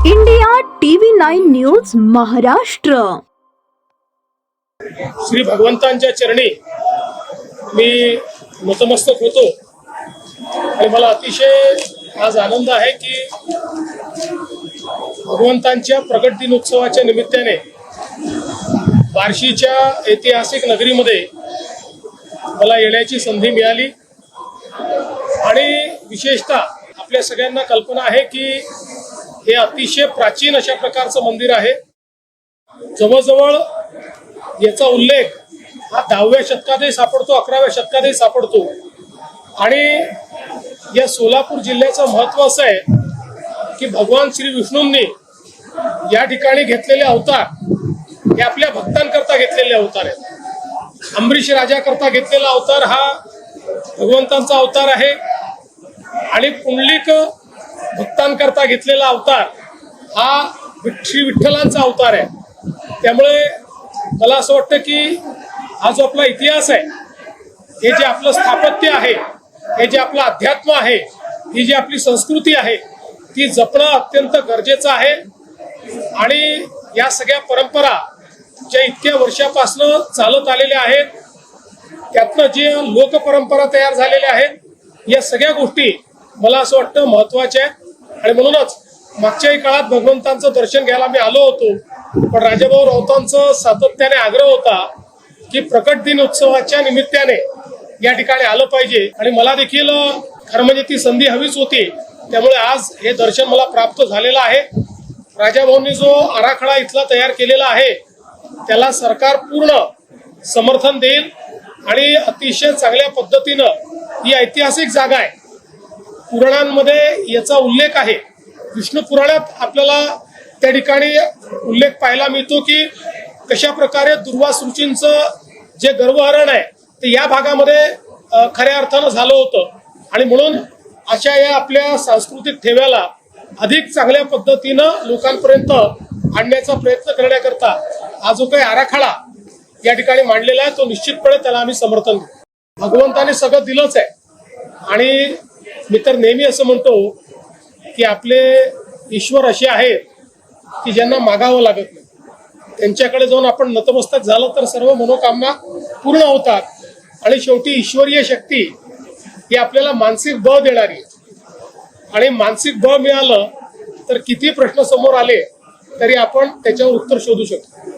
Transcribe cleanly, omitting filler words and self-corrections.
India TV 9 news Maharashtra. Shri भगवंतांच्या चरणी मी नतमस्तक होतो आणि मला अतिशय आज आनंद आहे की भगवंतांच्या प्रगट दिनोत्सवाच्या निमित्ताने बार्शीच्या ऐतिहासिक नगरीमध्ये मला येण्याची संधी मिळाली आणि विशेषतः आपल्या सगळ्यांना कल्पना आहे की हे अतिशय प्राचीन अशा प्रकारचं मंदिर आहे। जवळजवळ याचा उल्लेख हा 10व्या शतकातही सापडतो, 11व्या शतकातही सापडतो आणि या सोलापूर जिल्ह्याचं महत्त्व असं आहे की भगवान श्री विष्णूंनी या ठिकाणी घेतलेले अवतार हे आपल्या भक्तांकरता घेतलेले अवतार आहेत। अंबरीश राजाकरता घेतलेला अवतार हा भगवंतांचा अवतार आहे आणि पुंडलिक भक्तांकरता घेतलेला अवतार हा श्री विठ्ठलांचा अवतार आहे। त्यामुळे मला असं वाटतं की हा जो आपला इतिहास आहे, हे जे आपलं स्थापत्य आहे, हे जे आपलं अध्यात्म आहे, ही जी आपली संस्कृती आहे ती जपणं अत्यंत गरजेचं आहे आणि या सगळ्या परंपरा ज्या इतक्या वर्षापासून चालत आलेल्या आहेत त्यातनं जे लोकपरंपरा तयार झालेल्या आहेत या सगळ्या गोष्टी मला असं वाटतं महत्वाच्या आहेत आणि म्हणूनच मागच्याही काळात भगवंतांचं दर्शन घ्यायला मी आलो होतो, पण राजाभाऊ राऊतांचं सातत्याने आग्रह होता की प्रकट दिन उत्सवाच्या निमित्ताने या ठिकाणी आलं पाहिजे आणि मला देखील खरं म्हणजे ती संधी हवीच होती। त्यामुळे आज हे दर्शन मला प्राप्त झालेलं आहे। राजाभाऊंनी जो आराखडा इथला तयार केलेला आहे त्याला सरकार पूर्ण समर्थन देईल आणि अतिशय चांगल्या पद्धतीनं ही ऐतिहासिक जागा आहे। पुराणांमध्ये याचा उल्लेख आहे, विष्णू पुराणात आपल्याला त्या ठिकाणी उल्लेख पाहायला मिळतो की कशा प्रकारे दुर्वास ऋषींचं जे गर्भहरण आहे ते या भागामध्ये खऱ्या अर्थानं झालं होतं आणि म्हणून अशा या आपल्या सांस्कृतिक ठेव्याला अधिक चांगल्या पद्धतीनं लोकांपर्यंत आणण्याचा प्रयत्न करण्याकरता हा जो काही आराखडा या ठिकाणी मांडलेला आहे तो निश्चितपणे त्याला आम्ही समर्थन देऊ। भगवंताने सगळं दिलंच आहे आणि मी तर नेहमी असं म्हणतो की आपले ईश्वर असे आहेत की ज्यांना मागावं लागत नाही, त्यांच्याकडे जाऊन आपण नतमस्तक झालं तर सर्व मनोकामना पूर्ण होतात आणि शेवटी ईश्वरीय शक्ती ही आपल्याला मानसिक बळ देणारी आहे आणि मानसिक बळ मिळालं तर किती प्रश्न समोर आले तरी आपण त्याच्यावर उत्तर शोधू शकतो।